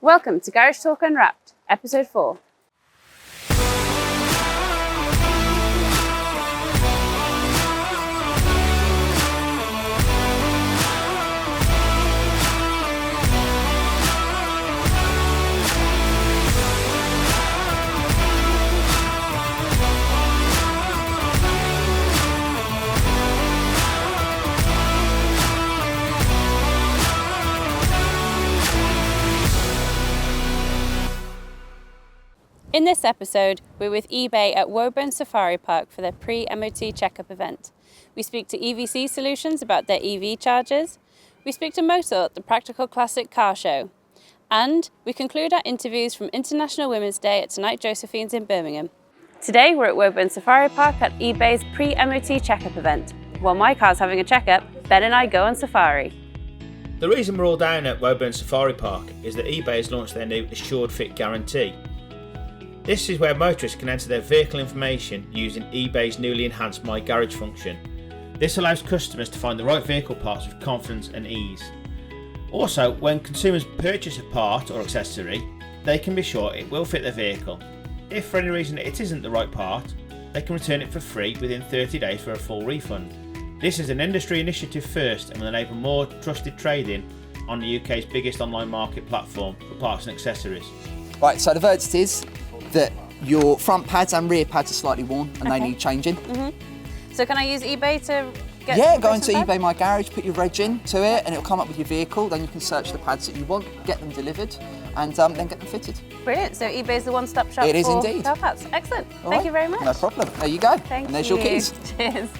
Welcome to Garage Talk Unwrapped, episode 4. In this episode, we're with eBay at Woburn Safari Park for their pre-MOT checkup event. We speak to EVC Solutions about their EV chargers. We speak to Motul at the Practical Classic Car Show. And we conclude our interviews from International Women's Day at Tonight Josephine's in Birmingham. Today, we're at Woburn Safari Park at eBay's pre-MOT checkup event. While my car's having a checkup, Ben and I go on safari. The reason we're all down at Woburn Safari Park is that eBay has launched their new Assured Fit Guarantee. This is where motorists can enter their vehicle information using eBay's newly enhanced My Garage function. This allows customers to find the right vehicle parts with confidence and ease. Also, when consumers purchase a part or accessory, they can be sure it will fit their vehicle. If for any reason it isn't the right part, they can return it for free within 30 days for a full refund. This is an industry initiative first and will enable more trusted trading on the UK's biggest online market platform for parts and accessories. Right, so the verdict is that your front pads and rear pads are slightly worn and they need changing. So can I use eBay to get go into eBay My Garage, put your reg in to it and it'll come up with your vehicle. Then you can search the pads that you want, get them delivered and then get them fitted. Brilliant, so eBay's the one-stop shop It is for indeed. car parts. Excellent, All thank right. you very much. No problem, there you go. Thank and there's you. your keys. Cheers.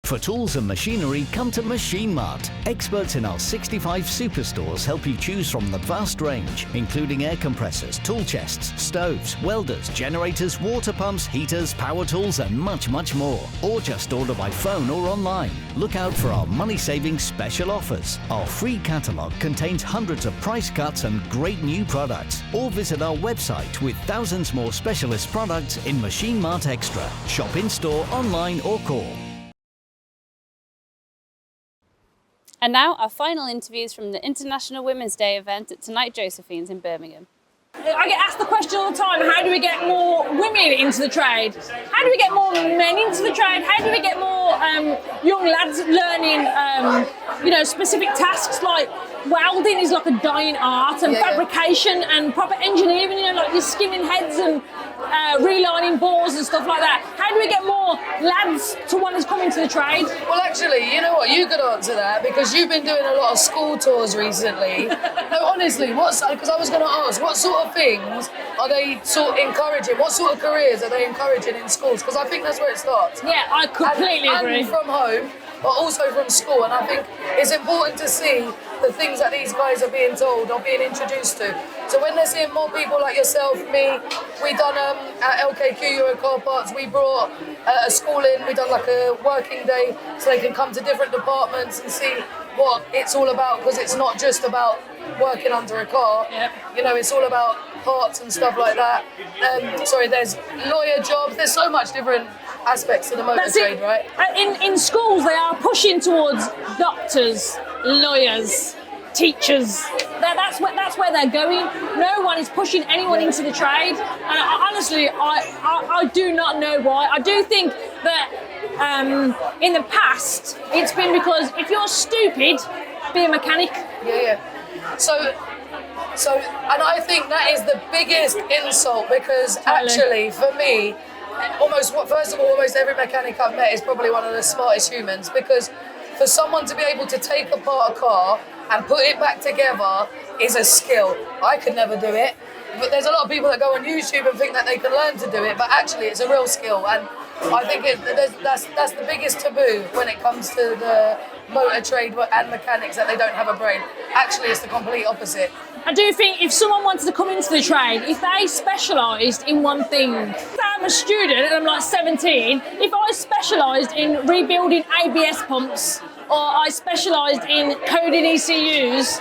For tools and machinery, come to Machin Mart. Experts in our 65 superstores help you choose from the vast range, including air compressors, tool chests, stoves, welders, generators, water pumps, heaters, power tools and much, much more. Or just order by phone or online. Look out for our money-saving special offers. Our free catalogue contains hundreds of price cuts and great new products. Or visit our website with thousands more specialist products in Machin Mart Extra. Shop in-store, online or call. And now our final interviews from the International Women's Day event at Tonight Josephine's in Birmingham. I get asked the question all the time, how do we get more women into the trade? How do we get more men into the trade? How do we get more young lads learning, specific tasks like welding is like a dying art, and fabrication and proper engineering, like you're skinning heads and relining bores and stuff like that. How do we get more lads to want to come into the trade? Well, actually, you know what? You could answer that because you've been doing a lot of school tours recently. No, honestly, because I was going to ask, what sort of things are they sort of encouraging? What sort of careers are they encouraging in schools? Because I think that's where it starts. Yeah, I completely agree. And from home, but also from school. And I think it's important to see the things that these guys are being told or being introduced to. So when they're seeing more people like yourself, me, we done at LKQ Euro Car Parts, we brought a school in, we done like a working day so they can come to different departments and see what it's all about, because it's not just about working under a car. Yep. You know, it's all about parts and stuff like that. There's lawyer jobs, there's so much different aspects to the motor trade, right? In schools, they are pushing towards doctors, lawyers, teachers. That's where they're going. No one is pushing anyone into the trade. And honestly, I do not know why. I do think that in the past, it's been because if you're stupid, be a mechanic. Yeah. So, and I think that is the biggest insult, because actually, for me, almost every mechanic I've met is probably one of the smartest humans, because for someone to be able to take apart a car and put it back together is a skill. I could never do it, but there's a lot of people that go on YouTube and think that they can learn to do it, but actually it's a real skill. And I think that's the biggest taboo when it comes to the motor trade and mechanics, that they don't have a brain. Actually, it's the complete opposite. I do think if someone wanted to come into the trade, if they specialised in one thing, if I'm a student and I'm like 17, if I specialised in rebuilding ABS pumps, or I specialised in coding ECUs,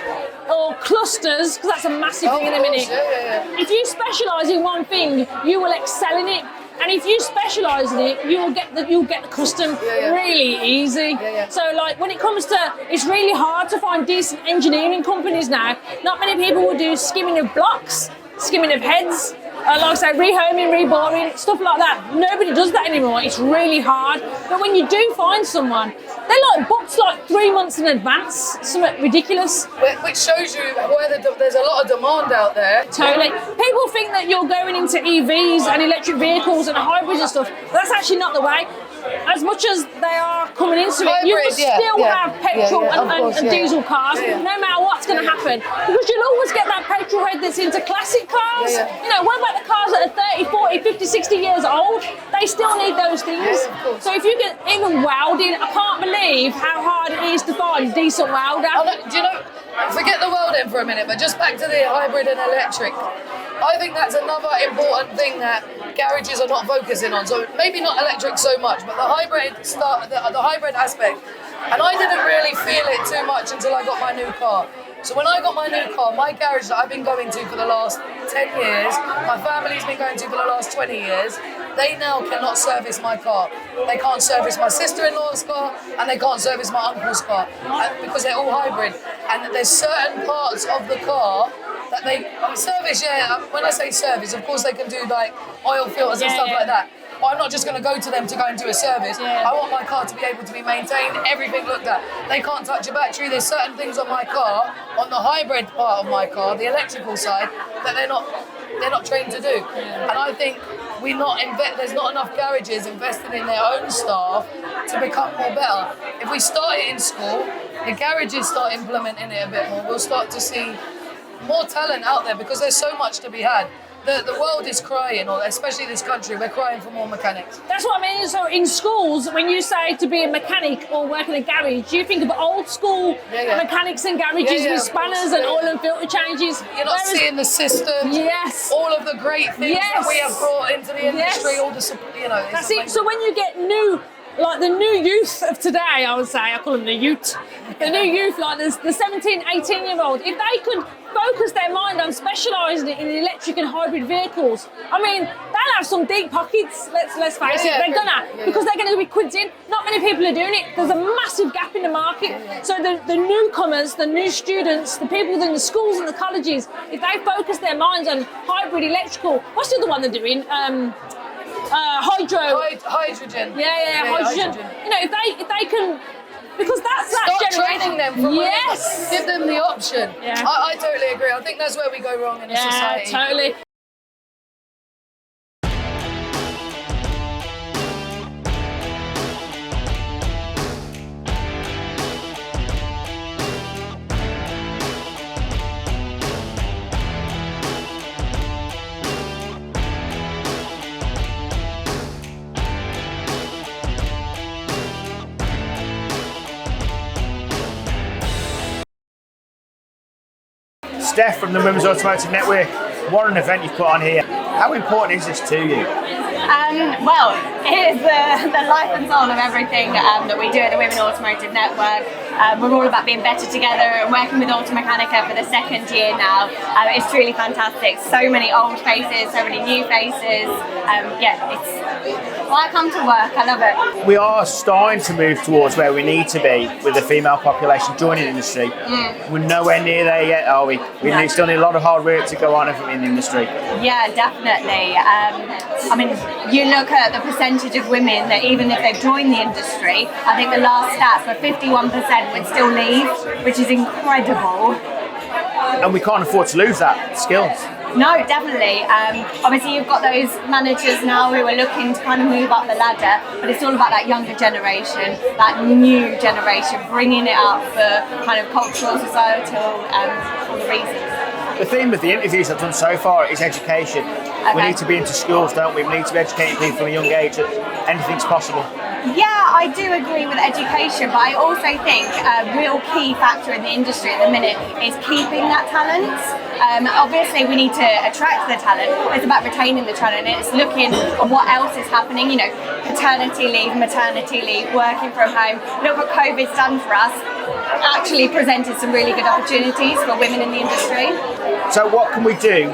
or clusters, because that's a massive thing in a minute. Yeah. If you specialise in one thing, you will excel in it. And if you specialise in it, you'll get the custom really easy. Yeah. So like when it comes to, it's really hard to find decent engineering companies now. Not many people will do skimming of blocks, skimming of heads, like I say, rehoming, reboring, stuff like that. Nobody does that anymore. It's really hard. But when you do find someone, they're like booked like 3 months in advance, something ridiculous. Which shows you where there's a lot of demand out there. Totally. People think that you're going into EVs and electric vehicles and hybrids and stuff. But that's actually not the way. As much as they are coming into it, you will still have petrol and diesel cars, no matter what's going to happen. Because you'll always get that petrol head that's into classic cars. You know, what about the cars that are 30, 40, 50, 60 years old? They still need those things. So if you get even welding, I can't believe how hard it is to find decent welder. Do you know, forget the welding for a minute, but just back to the hybrid and electric. I think that's another important thing that garages are not focusing on. So maybe not electric so much, but the hybrid aspect. And I didn't really feel it too much until I got my new car. So when I got my new car, my garage that I've been going to for the last 10 years, my family's been going to for the last 20 years, they now cannot service my car. They can't service my sister-in-law's car, and they can't service my uncle's car, because they're all hybrid. And there's certain parts of the car that they service, when I say service, of course they can do like oil filters and stuff like that. But I'm not just going to go to them to go and do a service. I want my car to be able to be maintained, everything looked at. They can't touch a battery. There's certain things on my car, on the hybrid part of my car, the electrical side, that they're not trained to do. And I think there's not enough garages invested in their own staff to become more better. If we start it in school, the garages start implementing it a bit more, we'll start to see more talent out there, because there's so much to be had. The world is crying, or especially this country, we're crying for more mechanics. That's what I mean. So in schools, when you say to be a mechanic or work in a garage, you think of old school mechanics and garages with spanners and oil and filter changes. You're not seeing the systems, all of the great things that we have brought into the industry, all the, That's it. So when you get like the new youth of today, I would say, I call them the youth, like the 17, 18-year-old, if they could focus their mind on specialising in electric and hybrid vehicles, I mean, they'll have some deep pockets, let's face it, they're gonna, because they're gonna be quids in. Not many people are doing it. There's a massive gap in the market. So the newcomers, the new students, the people in the schools and the colleges, if they focus their minds on hybrid, electrical, what's the other one they're doing? Hydrogen. Hydrogen. You know, if they can, because that's that generation. Training them from give them the option. I totally agree. I think that's where we go wrong in a society. Yeah, totally. Steph from the Women's Automotive Network, what an event you've put on here. How important is this to you? Well, it is the life and soul of everything that we do at the Women's Automotive Network. We're all about being better together and working with Automechanica for the second year now. It's truly fantastic. So many old faces, so many new faces. It's why I come to work. I love it. We are starting to move towards where we need to be with the female population joining the industry. We're nowhere near there yet, are we? We still need a lot of hard work to go on in the industry. Yeah, definitely. I mean, you look at the percentage of women that even if they've joined the industry, I think the last stats were 51% would still leave, which is incredible. And we can't afford to lose that skills. No, definitely. Obviously, you've got those managers now who are looking to kind of move up the ladder, but it's all about that younger generation, that new generation, bringing it up for kind of cultural, societal, all the reasons. The theme of the interviews I've done so far is education. We need to be into schools, don't we? We need to be educating people from a young age that anything's possible. Yeah, I do agree with education, but I also think a real key factor in the industry at the minute is keeping that talent. Obviously, we need to attract the talent. It's about retaining the talent. It's looking at what else is happening. You know, paternity leave, maternity leave, working from home. Look what COVID's done for us. Actually presented some really good opportunities for women in the industry. So what can we do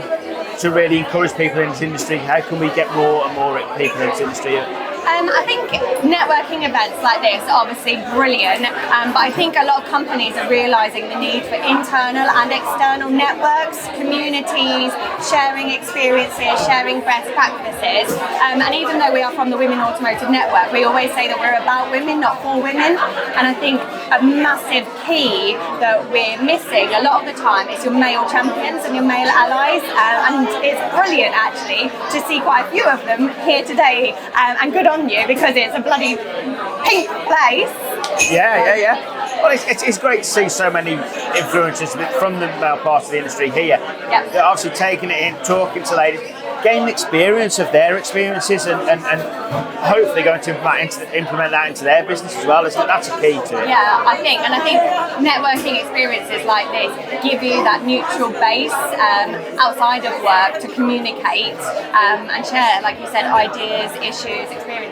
to really encourage people in this industry? How can we get more and more people in this industry? I think networking events like this are obviously brilliant, but I think a lot of companies are realising the need for internal and external networks, communities, sharing experiences, sharing best practices. And even though we are from the Women Automotive Network, we always say that we're about women, not for women. And I think a massive key that we're missing a lot of the time is your male champions and your male allies. And it's brilliant actually to see quite a few of them here today, and good on you, because it's a bloody pink place. Yeah. Well, it's great to see so many influencers from the male part of the industry here. Yep. They're obviously taking it in, talking to ladies, gaining experience of their experiences, and hopefully going to implement that into their business as well. That's a key to it. Yeah, I think networking experiences like this give you that neutral base outside of work to communicate and share, like you said, ideas, issues, experiences.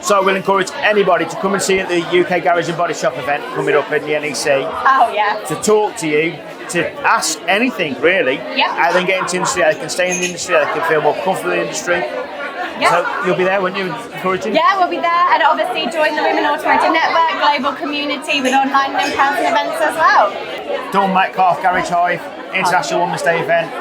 So we'll encourage anybody to come and see at the UK Garage and Body Shop event coming up in the NEC. Oh yeah. To talk to you, to ask anything really. Yep. How they get into the industry, how they can stay in the industry, how they can feel more comfortable in the industry. Yep. So you'll be there, won't you, encouraging? Yeah, we'll be there, and obviously join the Women Automotive Network global community with online and in-person events as well. Dawn Metcalfe, Garage Hive, International Women's Day event.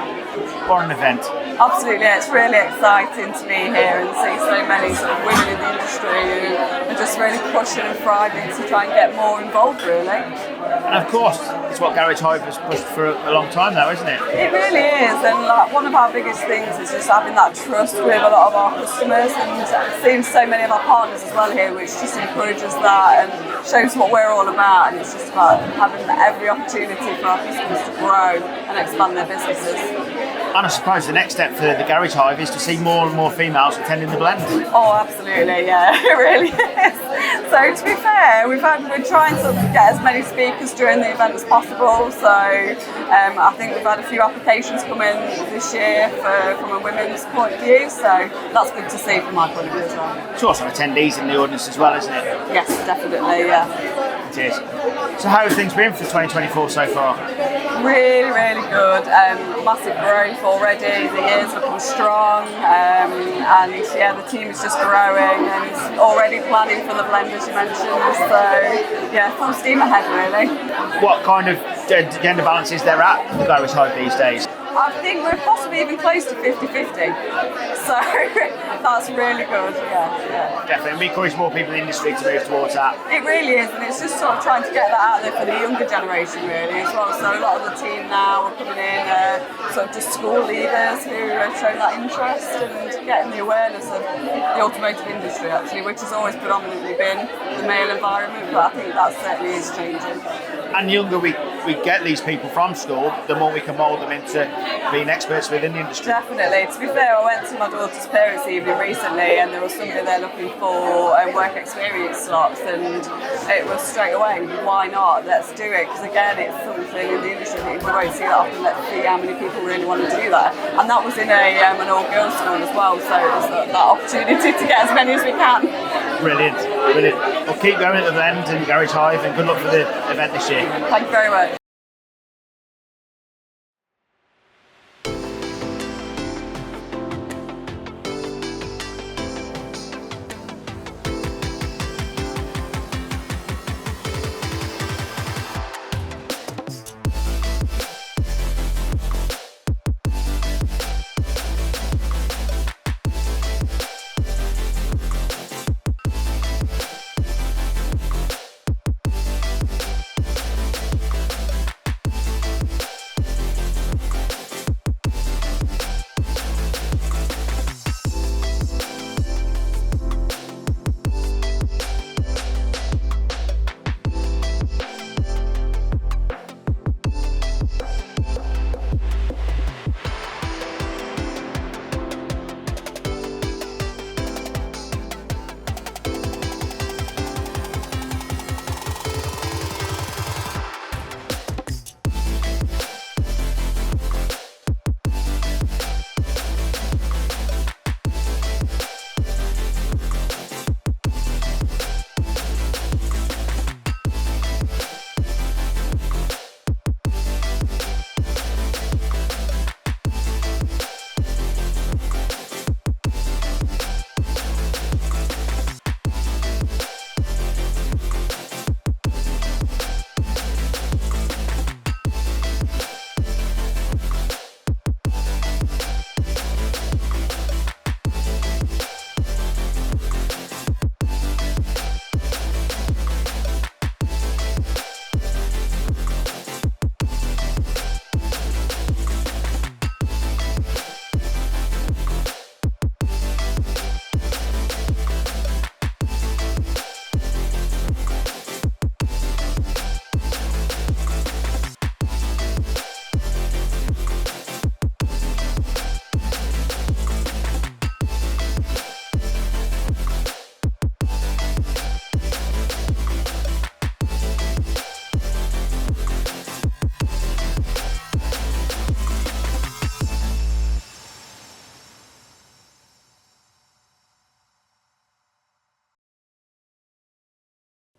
What an event. Absolutely, it's really exciting to be here and see so many sort of women in the industry who are just really pushing and thriving to try and get more involved, really. And of course, it's what Garage Hive has pushed for a long time now, isn't it? It really is, and like one of our biggest things is just having that trust with a lot of our customers, and seeing so many of our partners as well here, which just encourages that and shows what we're all about. And it's just about having every opportunity for our customers to grow and expand their businesses. And I suppose the next step for the Garage Hive is to see more and more females attending the blend. Oh, absolutely, yeah, it really is. So to be fair, we're trying to get as many speakers during the event as possible. So I think we've had a few applications come in this year from a women's point of view. So that's good to see from my point of view as well. It's also attendees in the audience as well, isn't it? Yes, definitely, yeah. It is. So how have things been for 2024 so far? Really, really good. Massive growth already. The year's looking strong, and yeah, the team is just growing and already planning for the blend, as you mentioned. So yeah, full steam ahead, really. What kind of gender balance is there at the Garage Hive these days? I think we're possibly even close to 50-50. So that's really good, yeah. Definitely, we encourage more people in the industry to move towards that. It really is, and it's just sort of trying to get that out there for the younger generation really as well. So a lot of the team now are coming in, sort of just school leaders who have shown that interest and getting the awareness of the automotive industry actually, which has always predominantly been the male environment, but I think that certainly is changing. And the younger we we get these people from school, the more we can mould them into being experts within the industry. Definitely. To be fair, I went to my daughter's parents' evening recently, and there was somebody there looking for work experience slots, and it was straight away, why not? Let's do it, because again, it's something in the industry that you won't see that often. Let's see how many people really want to do that. And that was in an all-girls school as well, so it was that opportunity to get as many as we can. Brilliant, brilliant. Well, keep going at the end in Garage Hive, and good luck for the event this year. Thank you very much.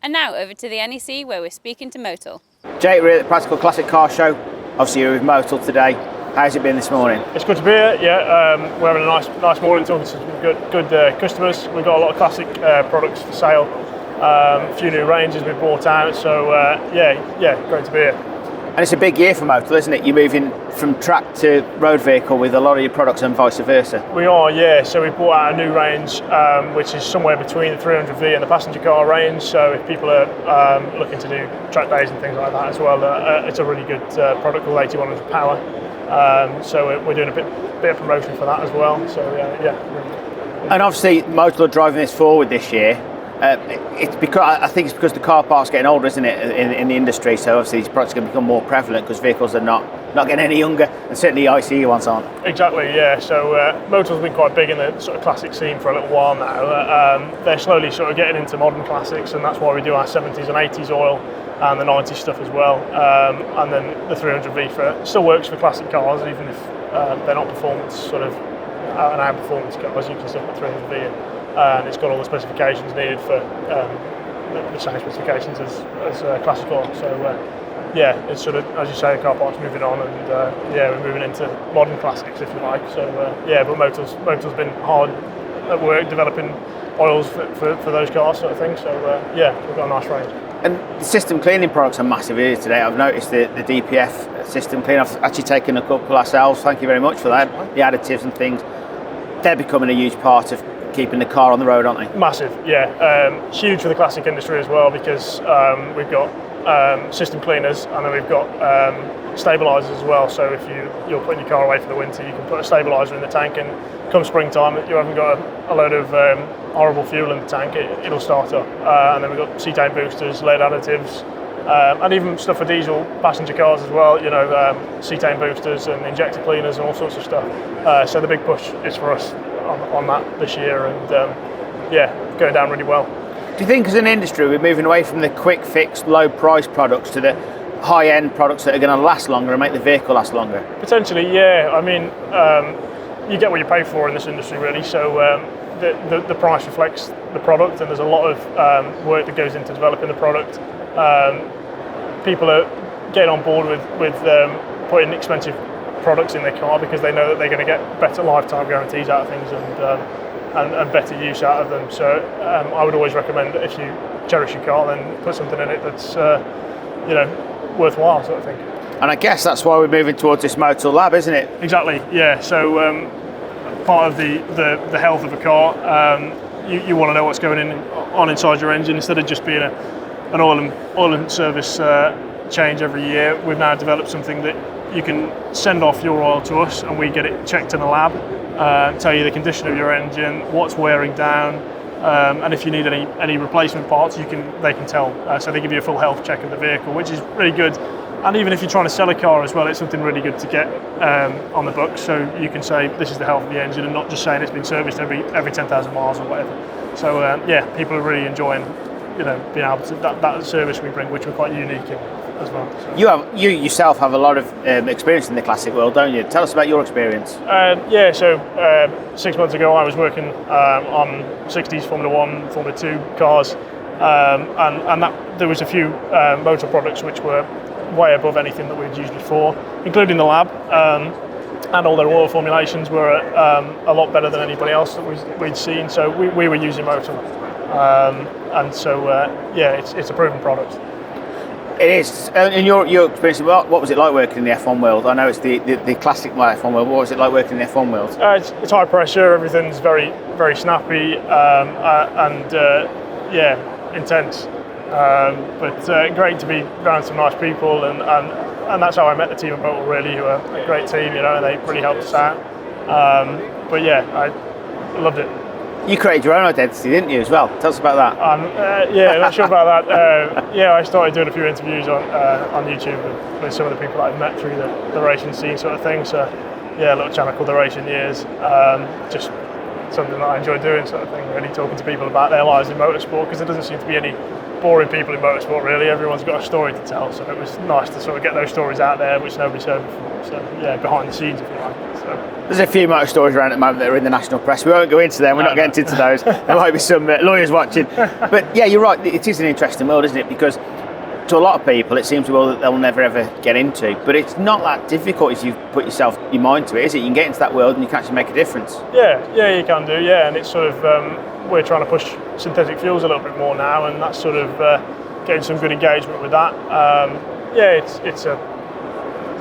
And now over to the NEC where we're speaking to Motul. Jake, we're at the Practical Classic Car Show. Obviously you're with Motul today. How's it been this morning? It's good to be here, yeah. We're having a nice morning talking to some good customers. We've got a lot of classic products for sale, a few new ranges we've brought out, so yeah, great to be here. And it's a big year for Motul, isn't it? You're moving from track to road vehicle with a lot of your products and vice versa. We are, yeah. So we brought out a new range, which is somewhere between the 300V and the passenger car range. So if people are looking to do track days and things like that as well, it's a really good product called 8100 Power. So we're doing a bit of promotion for that as well. So yeah. And obviously Motul are driving this forward this year. It's because I think it's because the car park's getting older, isn't it, in the industry? So obviously these products are going to become more prevalent because vehicles are not getting any younger, and certainly ICE ones aren't. Exactly, yeah. So Motul's been quite big in the sort of classic scene for a little while now. They're slowly sort of getting into modern classics, and that's why we do our 70s and 80s oil and the 90s stuff as well. And then the 300V still works for classic cars, even if they're not performance sort of out-and-out performance cars. You can still put 300V in. And it's got all the specifications needed for the same specifications as classic car. So yeah, it's sort of, as you say, the car park's moving on, and we're moving into modern classics, if you like. So but Motul's been hard at work developing oils for those cars, sort of thing. So we've got a nice range. And the system cleaning products are massive here today. I've noticed the DPF system clean. I've actually taken a couple ourselves. Thank you very much for that. The additives and things, they're becoming a huge part of keeping the car on the road, aren't they? Massive, yeah. Huge for the classic industry as well, because we've got system cleaners, and then we've got stabilisers as well. So if you're putting your car away for the winter, you can put a stabiliser in the tank, and come springtime you haven't got a load of horrible fuel in the tank, it'll start up. And then we've got cetane boosters, lead additives, And even stuff for diesel passenger cars as well, you know, cetane boosters and injector cleaners and all sorts of stuff. So the big push is for us on that this year, and yeah, going down really well. Do you think as an industry we're moving away from the quick fix, low price products to the high end products that are going to last longer and make the vehicle last longer? Potentially, yeah. I mean, you get what you pay for in this industry, really. So the price reflects the product, and there's a lot of work that goes into developing the product. People are getting on board with putting expensive products in their car because they know that they're going to get better lifetime guarantees out of things and better use out of them. So I would always recommend that if you cherish your car, then put something in it that's you know, worthwhile, sort of thing. And I guess that's why we're moving towards this MOTAL lab, isn't it? Exactly, yeah. So part of the health of a car, you want to know what's going on inside your engine instead of just being an oil and service change every year. We've now developed something that you can send off your oil to us, and we get it checked in the lab, tell you the condition of your engine, what's wearing down, and if you need any replacement parts, they can tell. So they give you a full health check of the vehicle, which is really good. And even if you're trying to sell a car as well, it's something really good to get on the books. So you can say this is the health of the engine, and not just saying it's been serviced every 10,000 miles or whatever. So yeah, people are really enjoying, you know, being able to that service we bring, which we're quite unique in as well. So. You yourself have a lot of experience in the classic world, don't you? Tell us about your experience. Yeah, so 6 months ago I was working on 60s Formula 1, Formula 2 cars, and that there was a few motor products which were way above anything that we'd used before, including the lab, and all their oil formulations were a lot better than anybody else that we'd seen. So we were using MOTAL, and so yeah, it's a proven product. It is. In your experience, what was it like working in the F1 world? I know it's the classic F1 world. What was it like working in the F1 world? It's high pressure. Everything's very, very snappy, and yeah, intense. But great to be around some nice people, and that's how I met the team at Motul, really, who are a great team, you know, and they really helped us out. But yeah, I loved it. You created your own identity, didn't you, as well? Tell us about that. Yeah, not sure about that. Yeah, I started doing a few interviews on YouTube with some of the people that I've met through the racing scene sort of thing. So yeah, a little channel called The Racing Years. Just something that I enjoy doing sort of thing, really talking to people about their lives in motorsport, because there doesn't seem to be any boring people in motorsport, really. Everyone's got a story to tell, so it was nice to sort of get those stories out there which nobody's heard before. So yeah, behind the scenes, if you like. So. There's a few motor stories around at the moment that are in the national press. We won't go into them, we're not getting into those. There might be some lawyers watching. But yeah, you're right, it is an interesting world, isn't it? Because to a lot of people it seems to be that they'll never ever get into, but it's not that difficult if you put your mind to it, is it? You can get into that world and you can actually make a difference. Yeah, you can do, yeah, and it's sort of, we're trying to push synthetic fuels a little bit more now, and that's sort of getting some good engagement with that. Yeah, it's a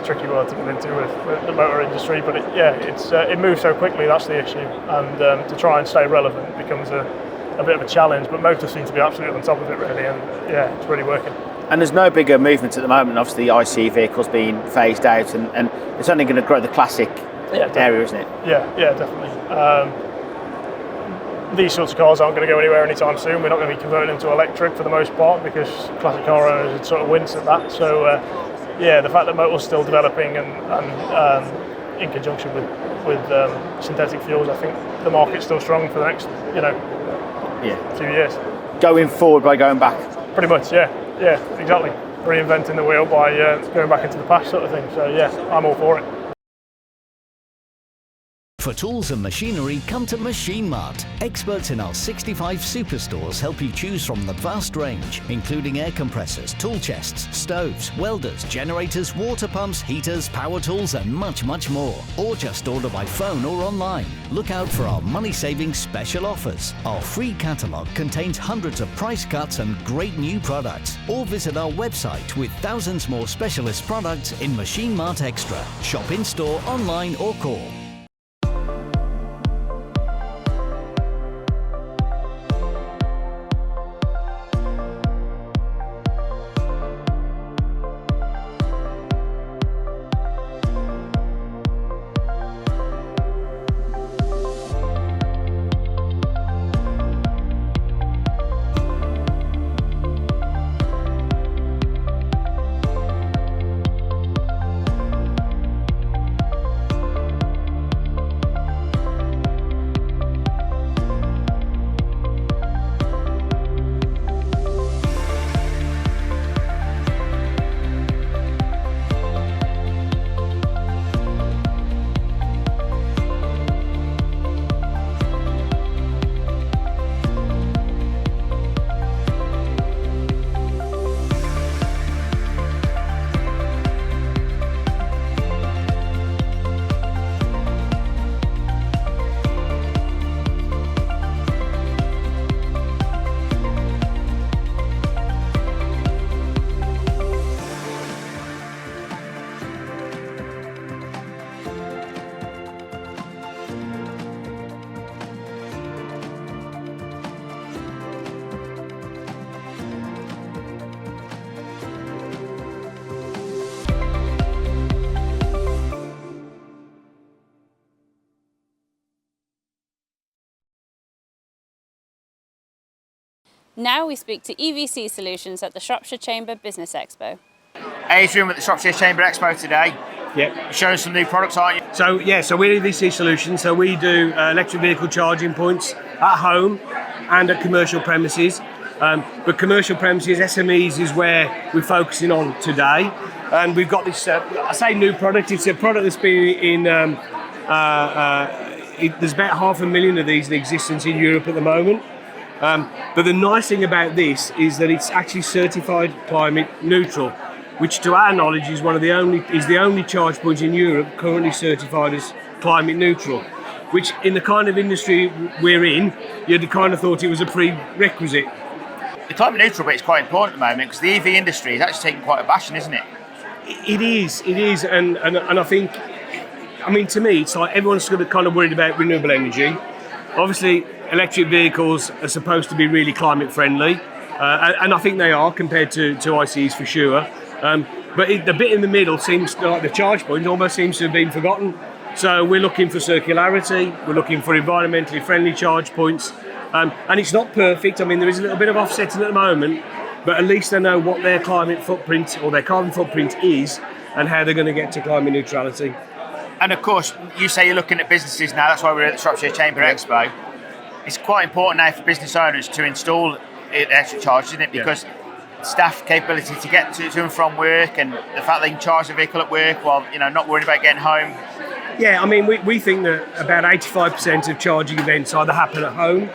tricky world to get into with the motor industry, but it moves so quickly, that's the issue, and to try and stay relevant becomes a bit of a challenge, but motors seem to be absolutely on top of it, really, and yeah, it's really working. And there's no bigger movement at the moment, obviously the IC vehicles being phased out, and it's only going to grow the classic area, isn't it? Yeah, definitely. These sorts of cars aren't going to go anywhere anytime soon. We're not going to be converting them to electric for the most part, because classic car owners would sort of wince at that. So yeah, the fact that Motal's still developing and in conjunction with synthetic fuels, I think the market's still strong for the next few years. Going forward by going back? Pretty much, yeah, exactly. Reinventing the wheel by going back into the past, sort of thing. So yeah, I'm all for it. For tools and machinery, come to Machin Mart. Experts in our 65 superstores help you choose from the vast range, including air compressors, tool chests, stoves, welders, generators, water pumps, heaters, power tools, and much, much more. Or just order by phone or online. Look out for our money-saving special offers. Our free catalogue contains hundreds of price cuts and great new products. Or visit our website with thousands more specialist products in Machin Mart Extra. Shop in-store, online, or call. Now we speak to EVC Solutions at the Shropshire Chamber Business Expo. Adrian at the Shropshire Chamber Expo today. Yep. You're showing some new products, aren't you? So we're EVC Solutions. So we do electric vehicle charging points at home and at commercial premises. But commercial premises, SMEs, is where we're focusing on today. And we've got this, I say new product. It's a product that's been in. There's about 500,000 of these in existence in Europe at the moment. But the nice thing about this is that it's actually certified climate neutral, which to our knowledge is the only charge point in Europe currently certified as climate neutral, which in the kind of industry we're in, you'd kind of thought it was a prerequisite. The climate neutral bit is quite important at the moment because the EV industry is actually taking quite a bashing, isn't it? It is, and I think, I mean, to me, it's like everyone's kind of worried about renewable energy. Obviously, electric vehicles are supposed to be really climate friendly, and I think they are compared to ICEs for sure. But the bit in the middle seems like the charge point almost seems to have been forgotten. So we're looking for circularity, we're looking for environmentally friendly charge points, and it's not perfect. I mean, there is a little bit of offsetting at the moment, but at least they know what their climate footprint or their carbon footprint is and how they're going to get to climate neutrality. And of course, you say you're looking at businesses now, that's why we're at the Shropshire Chamber Expo. It's quite important now for business owners to install electric chargers, isn't it? Because staff capability to get to and from work, and the fact they can charge the vehicle at work while not worrying about getting home. Yeah, I mean, we think that about 85% of charging events either happen at home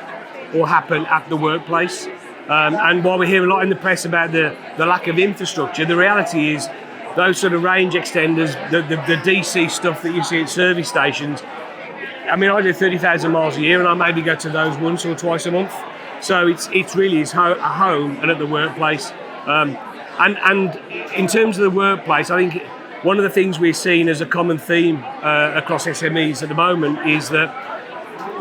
or happen at the workplace. And while we hear a lot in the press about the lack of infrastructure, the reality is those sort of range extenders, the DC stuff that you see at service stations, I mean, I do 30,000 miles a year and I maybe go to those once or twice a month. So it's really at home and at the workplace. And in terms of the workplace, I think one of the things we're seeing as a common theme across SMEs at the moment is that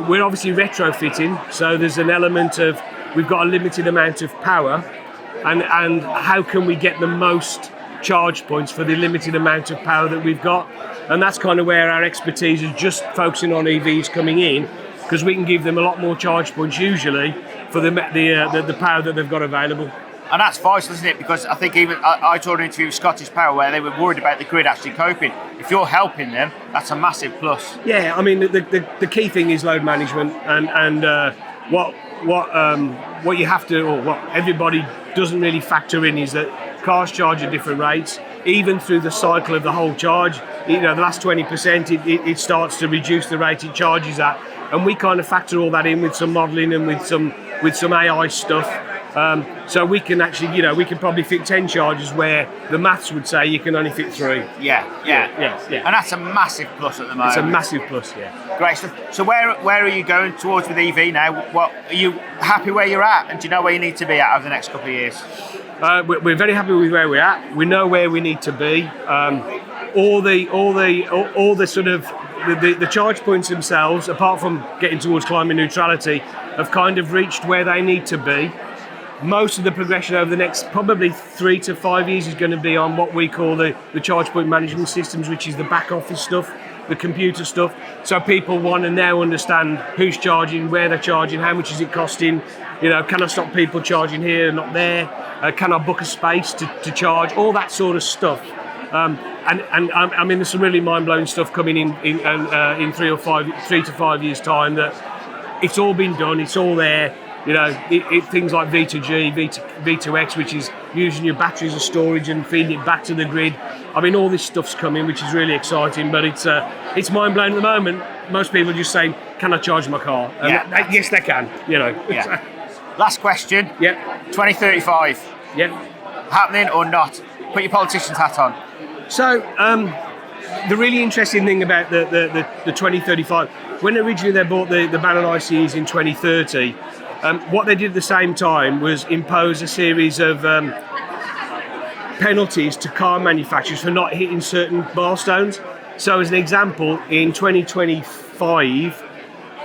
we're obviously retrofitting. So there's an element of we've got a limited amount of power, and how can we get the most charge points for the limited amount of power that we've got? And that's kind of where our expertise is just focusing on EVs coming in, because we can give them a lot more charge points usually for the power that they've got available. And that's vital, isn't it? Because I think even I saw an interview with Scottish Power where they were worried about the grid actually coping. If you're helping them, that's a massive plus. Yeah, I mean the key thing is load management, and what you have to, or what everybody doesn't really factor in, is that cars charge at different rates. Even through the cycle of the whole charge, the last 20%, it starts to reduce the rate it charges at, and we kind of factor all that in with some modelling and with some AI stuff. So we can actually, we can probably fit 10 charges where the maths would say you can only fit 3. Yeah. And that's a massive plus at the moment. It's a massive plus, yeah. Great stuff. So where are you going towards with EV now? What are you happy where you're at, and do you know where you need to be at over the next couple of years? We're very happy with where we're at. We know where we need to be. All the sort of the charge points themselves, apart from getting towards climate neutrality, have kind of reached where they need to be. Most of the progression over the next probably 3 to 5 years is going to be on what we call the charge point management systems, which is the back office stuff, the computer stuff. So people want to now understand who's charging, where they're charging, how much is it costing, can I stop people charging here and not there, can I book a space to charge, all that sort of stuff. And I mean, there's some really mind-blowing stuff coming in 3 to 5 years' time, that it's all been done, it's all there. Things like V2G, V2X, which is using your batteries as storage and feeding it back to the grid. I mean, all this stuff's coming, which is really exciting, but it's mind-blowing at the moment. Most people just say, can I charge my car? Yes, they can, Yeah. Last question. Yep. 2035. Yep. Happening or not? Put your politician's hat on. So, the really interesting thing about the 2035, when originally they bought the ban on ICEs in 2030, what they did at the same time was impose a series of penalties to car manufacturers for not hitting certain milestones. So as an example, in 2025,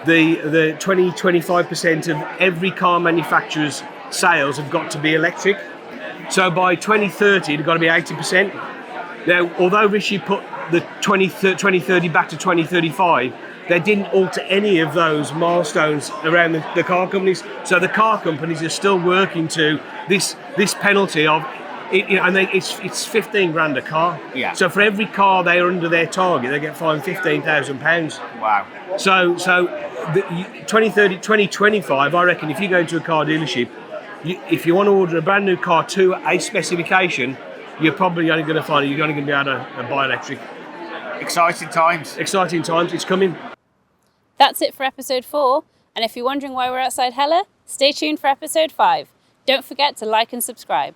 the 25% of every car manufacturer's sales have got to be electric. So by 2030, they've got to be 80%. Now, although Rishi put the 2030 back to 2035, they didn't alter any of those milestones around the car companies. So the car companies are still working to this penalty of, and it's 15 grand a car. Yeah. So for every car they are under their target, they get fined £15,000. Wow. So 2030, 2025, I reckon if you go into a car dealership, if you want to order a brand new car to a specification, you're probably only going to find you're only going to be able to buy electric. Exciting times. Exciting times, it's coming. That's it for episode 4. And if you're wondering why we're outside Hella, stay tuned for episode 5. Don't forget to like and subscribe.